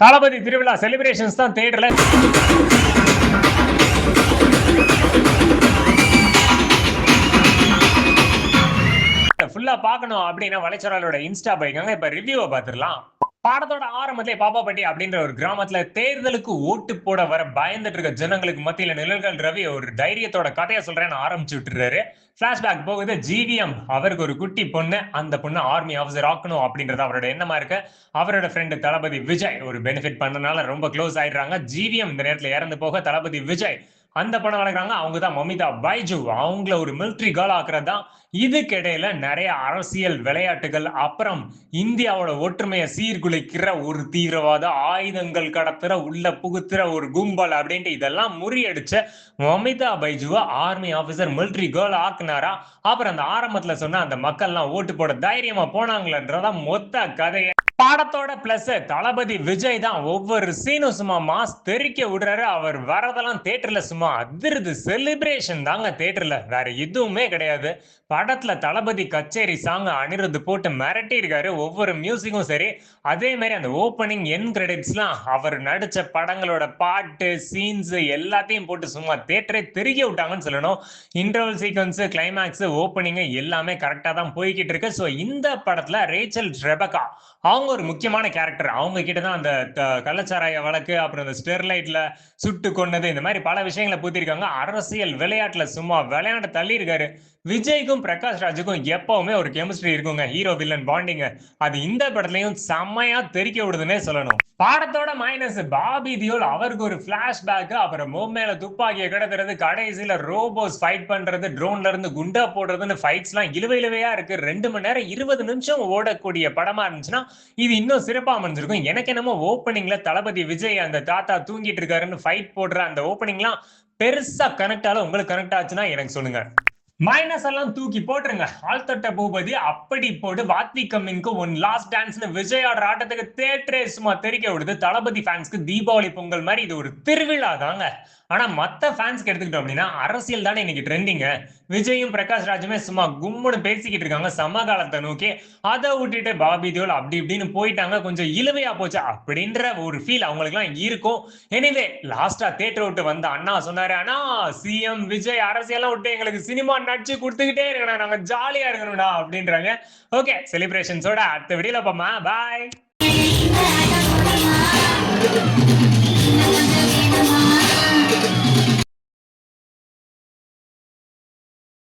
தளபதி திருவிழா செலிப்ரேஷன்ஸ் தான் தியேட்டர்ல ஃபுல்லா பார்க்கணும் அப்படின்னா வலைச்சொல்லோட இன்ஸ்டா போய்க்காங்க. இப்ப ரிவ்யூவை பார்த்துடலாம். பாடத்தோட ஆரம்பத்திலே பாப்பாப்பட்டி அப்படின்ற ஒரு கிராமத்துல தேர்தலுக்கு ஓட்டு போட வர பயந்துட்டு இருக்க ஜனங்களுக்கு மத்தியில நிழல்கள் ரவி ஒரு தைரியத்தோட கதையை சொல்றேன்னு ஆரம்பிச்சு விட்டுறாரு. பிளாஷ்பேக் போகுது. ஜிவிஎம் அவருக்கு ஒரு குட்டி பொண்ணு, அந்த பொண்ணு ஆர்மி ஆஃபீஸர் ஆக்கணும் அப்படின்றது அவரோட எண்ணமா இருக்கு. அவரோட ஃப்ரெண்டு தளபதி விஜய் ஒரு பெனிஃபிட் பண்ணனால ரொம்ப க்ளோஸ் ஆயிடுறாங்க. ஜிவிஎம் இந்த நேரத்துல இறந்து போக தளபதி விஜய் அந்த படம் வளர்க்குறாங்க. அவங்க தான் மமிதா பைஜு, அவங்கள ஒரு மிலிட்ரி கேர்ள் ஆக்குறது தான். இதுக்கிடையில நிறைய அரசியல் விளையாட்டுகள், அப்புறம் இந்தியாவோட ஒற்றுமையை சீர்குலைக்கிற ஒரு தீவிரவாத ஆயுதங்கள் கடத்துற உள்ள புகுத்துற ஒரு கும்பல் அப்படின்ட்டு இதெல்லாம் முறியடிச்ச மமிதா பைஜுவா ஆர்மி ஆபீசர் மிலிட்ரி கேர்ள் ஆக்குனாரா. அப்புறம் அந்த ஆரம்பத்துல சொன்ன அந்த மக்கள்லாம் ஓட்டு போட தைரியமா போனாங்களன்றதான் மொத்த கதையை. பாடத்தோட பிளஸ் தளபதி விஜய் தான் ஒவ்வொரு சீனும் சும்மா மாஸ் தெரிக்க விடுறாரு. அவர் வரதெல்லாம் தியேட்டர்ல சும்மா அதிர்து. செலிப்ரேஷன் தாங்க தியேட்டர்ல, வேற எதுவுமே கிடையாது. படத்துல தளபதி கச்சேரி சாங் அனிருத் போட்டு மிரட்டி இருக்காரு. ஒவ்வொரு மியூசிக்கும் சரி, அதே மாதிரி அந்த ஓப்பனிங் என் கிரெடிட்ஸ்லாம் அவர் நடிச்ச படங்களோட பாட்டு சீன்ஸ் எல்லாத்தையும் போட்டு சும்மா தியேட்டரே தெரிய விட்டாங்கன்னு சொல்லணும். இன்டர்வல் சீக்வன்ஸ், கிளைமேக்ஸ், ஓப்பனிங் எல்லாமே கரெக்டா தான் போய்கிட்டு இருக்கு. ஸோ இந்த படத்துல ரேச்சல் ரெபகா அவங்க ஒரு முக்கியமான கேரக்டர். அவங்க கிட்டதான் அந்த கள்ளச்சாராய வழக்கு, அப்புறம் இந்த ஸ்டெர்லைட்ல சுட்டு கொண்டது, இந்த மாதிரி பல விஷயங்களை பூத்திருக்காங்க. அரசியல் விளையாட்டுல சும்மா விளையாட தள்ளி இருக்காரு. விஜய்க்கும் பிரகாஷ் ராஜுக்கும் எப்பவுமே ஒரு கெமிஸ்ட்ரி இருக்குங்க, ஹீரோ வில்லன் பாண்டிங். அது இந்த படத்துலயும் செம்மையா தெரிக்க விடுதுன்னே சொல்லணும். பாடத்தோட மைனஸ் பாபி தியோல் அவருக்கு ஒரு பிளாஷ்பேக், அப்புறம் மேல துப்பாக்கியை கடத்துறது, கடைசியில ரோபோஸ் ஃபைட் பண்றது, ட்ரோன்ல இருந்து குண்டா போடுறதுன்னு ஃபைட்ஸ் எல்லாம் இழுவையிலவையா இருக்கு. 2 மணி நேரம் 20 நிமிஷம் ஓடக்கூடிய படமா இருந்துச்சுன்னா இது இன்னும் சிறப்பா அமைஞ்சிருக்கும். எனக்கு என்னமோ ஓப்பனிங்ல தளபதி விஜய் அந்த தாத்தா தூங்கிட்டு இருக்காருன்னு ஃபைட் போடுற அந்த ஓப்பனிங்லாம் பெருசா கனெக்ட் ஆல. உங்களுக்கு கனெக்ட் ஆச்சுன்னா எனக்கு சொல்லுங்க. மைனஸ் எல்லாம் தூக்கி போட்டுருங்க. ஆழ்த்தட்ட பூபதி அப்படி போட்டு வாத்வி கம்மிங்க்கு ஒன் லாஸ்ட் டான்ஸ்னு விஜயோட ஆட்டத்துக்கு தேட்டரே சும்மா தெரிக்க விடுது. தளபதி ஃபேன்ஸ்க்கு தீபாவளி பொங்கல் மாதிரி இது ஒரு திருவிழா தாங்க. ஆனா மத்த ஃபேன்ஸ்க்கு எடுத்துக்கிட்டோம் அப்படின்னா அரசியல் தானே இன்னைக்கு ட்ரெண்டிங்க. விஜயும் பிரகாஷ் ராஜுமே சும்மா கும்முன்னு பேசிக்கிட்டு இருக்காங்க சமகாலத்தை நோக்கி. அதை விட்டுட்டு பாபி தியோல் அப்படி இப்படின்னு போயிட்டாங்க. கொஞ்சம் இழுவையா போச்சு அப்படின்ற ஒரு ஃபீல் அவங்களுக்கு எல்லாம் இருக்கும். எனிவே லாஸ்டா தேட்டர் விட்டு வந்த அண்ணா சொன்னாரு, அண்ணா சிஎம் விஜய் அரசியல்லாம் விட்டு எங்களுக்கு சினிமா நடிச்சு கொடுத்துக்கிட்டே இருக்கணும், நாங்க ஜாலியா இருக்கணும்டா அப்படின்றாங்க. ஓகே, செலிப்ரேஷன்ஸோட அடுத்த வீடியோல பாமா. பாய்.